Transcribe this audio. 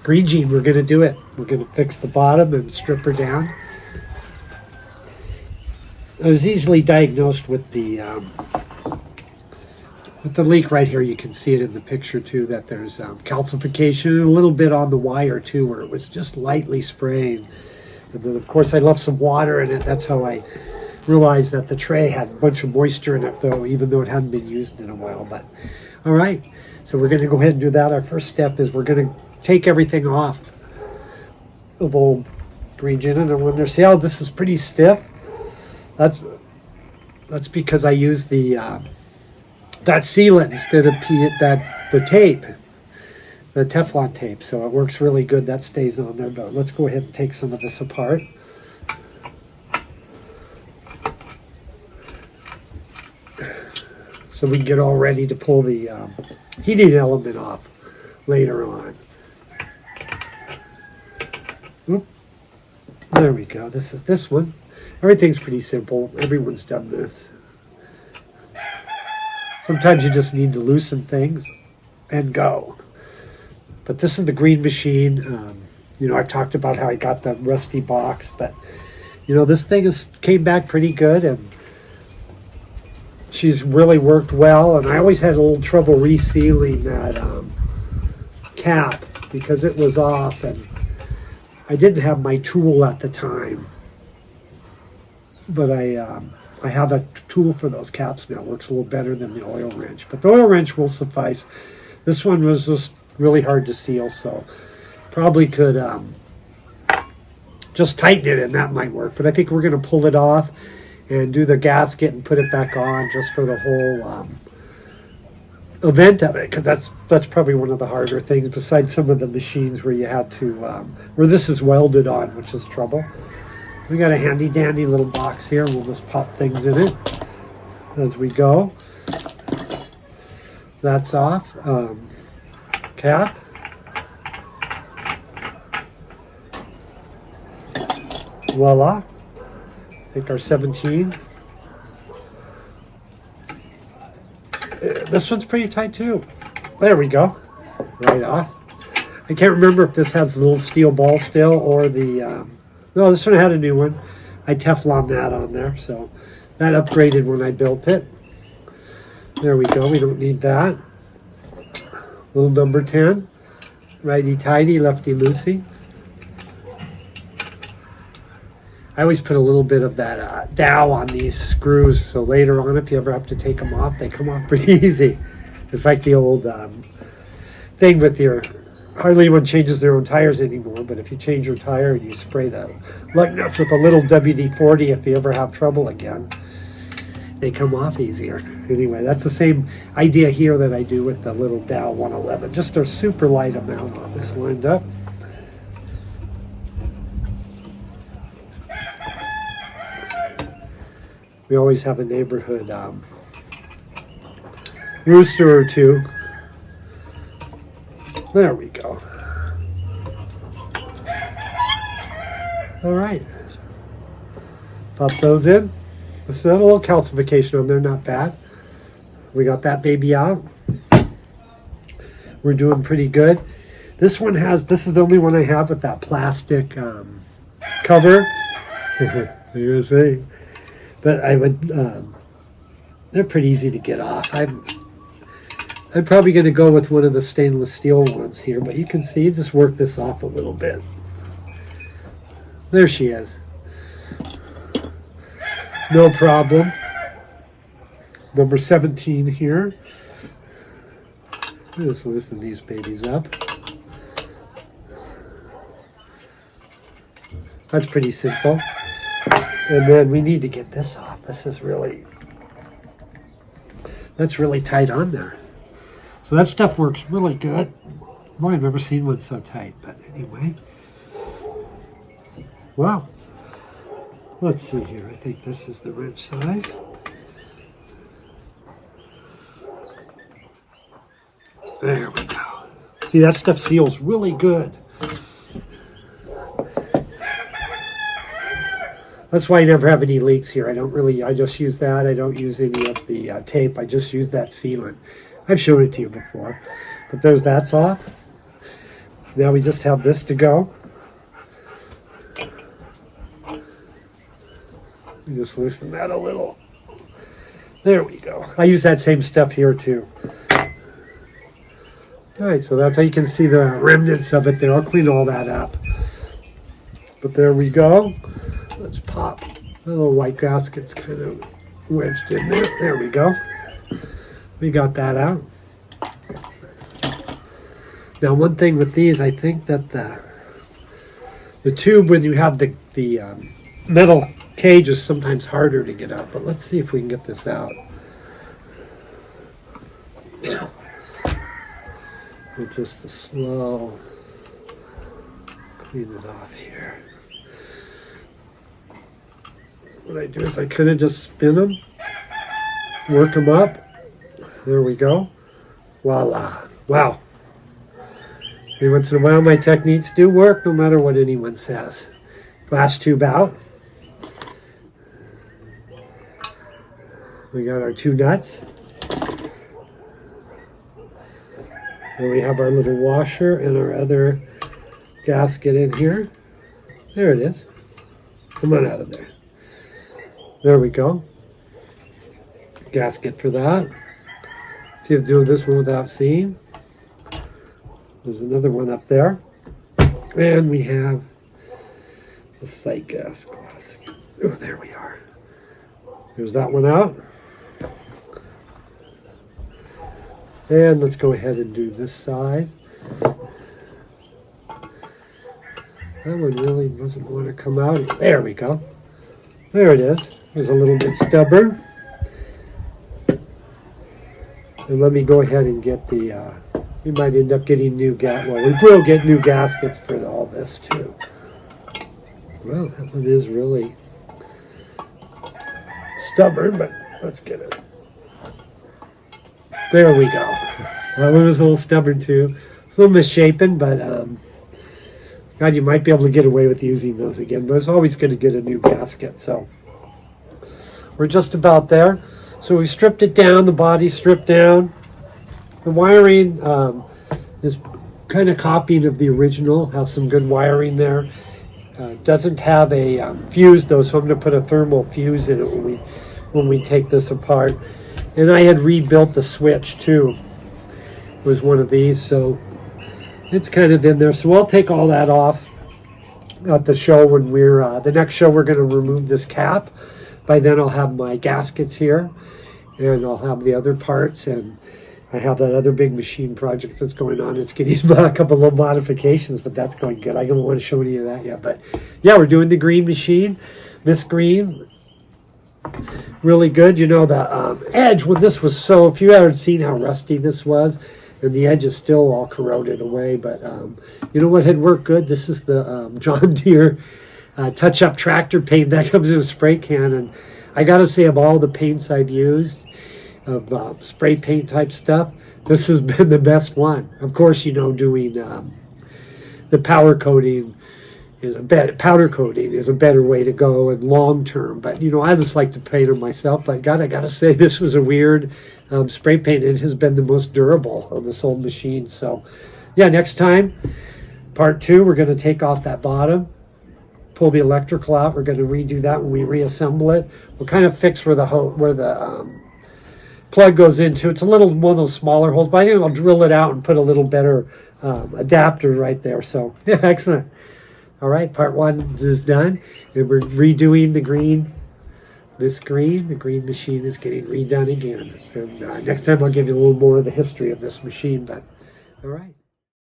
Green Jean, we're going to do it. We're going to fix the bottom and strip her down. I was easily diagnosed with the leak right here. You can see it in the picture too, that there's calcification and a little bit on the wire too, where it was just lightly spraying. And then of course I left some water in it. That's how I realized that the tray had a bunch of moisture in it, though, even though it hadn't been used in a while. But all right, so we're going to go ahead and do that. Our first step is we're going to take everything off of old Green Gin. And I wonder, see how this is pretty stiff? That's because I used the that sealant instead of the tape, the Teflon tape. So it works really good. That stays on there. But let's go ahead and take some of this apart. So we can get all ready to pull the heating element off later on. Oop. There we go. This is this one. Everything's pretty simple. Everyone's done this. Sometimes you just need to loosen things and go. But this is the green machine. You know, I've talked about how I got the rusty box, but you know, this thing came back pretty good, and she's really worked well. And I always had a little trouble resealing that cap because it was off, and I didn't have my tool at the time. But I have a tool for those caps now. It works a little better than the oil wrench. But the oil wrench will suffice. This one was just really hard to seal, so probably could just tighten it and that might work. But I think we're going to pull it off and do the gasket and put it back on just for the whole event of it, because that's probably one of the harder things besides some of the machines where you had to where this is welded on, which is trouble. We got a handy dandy little box here. We'll just pop things in it as we go. That's off. Cap. Voila. Take our 17. This one's pretty tight too. There we go. Right off. I can't remember if this has the little steel ball still or the... no, this one had a new one. I Teflon that on there, so that upgraded when I built it. There we go. We don't need that. Little number 10. Righty-tighty, lefty-loosey. I always put a little bit of that dowel on these screws, so later on, if you ever have to take them off, they come off pretty easy. It's like the old thing with your... Hardly anyone changes their own tires anymore, but if you change your tire and you spray the lug nuts with a little WD-40, if you ever have trouble again, they come off easier. Anyway, that's the same idea here that I do with the little Dow 111. Just a super light amount on this lined up. We always have a neighborhood rooster or two. There we go. All right. Pop those in. This is a little calcification on there, not bad. We got that baby out. We're doing pretty good. This one has, this is the only one I have with that plastic cover. You see? But I would, they're pretty easy to get off. I'm probably going to go with one of the stainless steel ones here, but you can see, you just work this off a little bit. There she is. No problem. Number 17 here. Just loosen these babies up. That's pretty simple. And then we need to get this off. This is really, that's really tight on there. So that stuff works really good. Boy, I've never seen one so tight, but anyway. Wow. Let's see here. I think this is the wrench size. There we go. See, that stuff seals really good. That's why I never have any leaks here. I just use that. I don't use any of the tape. I just use that sealant. I've shown it to you before. But that's off. Now we just have this to go. Just loosen that a little. There we go. I use that same stuff here too. All right, so that's how you can see the remnants of it there. I'll clean all that up. But there we go. Let's pop the little white gaskets kind of wedged in there. There we go. We got that out. Now, one thing with these, I think that the tube, when you have the metal cage, is sometimes harder to get out. But let's see if we can get this out. With just a slow clean it off here. What I do is I kind of just spin them, work them up. There we go. Voila. Wow. Every once in a while my techniques do work, no matter what anyone says. Glass tube out. We got our two nuts. And we have our little washer and our other gasket in here. There it is. Come on out of there. There we go. Gasket for that. See if I do this one without seeing. There's another one up there. And we have the sight gas glass. Oh, there we are. There's that one out. And let's go ahead and do this side. That one really doesn't want to come out. There we go. There it is. It's a little bit stubborn. And let me go ahead and get the, we might end up getting new well, we will get new gaskets for all this too. Well, that one is really stubborn, but let's get it. There we go. That one was a little stubborn too. It's a little misshapen, but God, you might be able to get away with using those again, but it's always going to get a new gasket. So we're just about there. So we stripped it down, the body stripped down. The wiring is kind of copying of the original, has some good wiring there. Doesn't have a fuse though, so I'm going to put a thermal fuse in it when we take this apart. And I had rebuilt the switch too. It was one of these, so it's kind of in there. So I'll take all that off at the show when we're, the next show we're going to remove this cap. By then I'll have my gaskets here, and I'll have the other parts, and I have that other big machine project that's going on. It's getting a couple little modifications, but that's going good. I don't want to show any of that yet, but yeah, we're doing the green machine. This green, really good. You know, the edge when this was, so if you haven't seen how rusty this was, and the edge is still all corroded away, but you know what had worked good? This is the John Deere touch-up tractor paint that comes in a spray can, and I gotta say, of all the paints I've used of spray paint type stuff, this has been the best one. Of course, you know, doing the powder coating is a better way to go and long term. But you know, I just like to paint them myself. But God, I gotta say, this was a weird spray paint. It has been the most durable of this old machine. So yeah, next time, part 2, we're gonna take off that bottom, pull the electrical out. We're going to redo that when we reassemble it. We'll kind of fix where the plug goes into. It's a little one of those smaller holes, but I think I'll drill it out and put a little better adapter right there. So yeah, excellent. All right, part 1 is done, and we're redoing the green. The green machine is getting redone again. And next time I'll give you a little more of the history of this machine. But all right.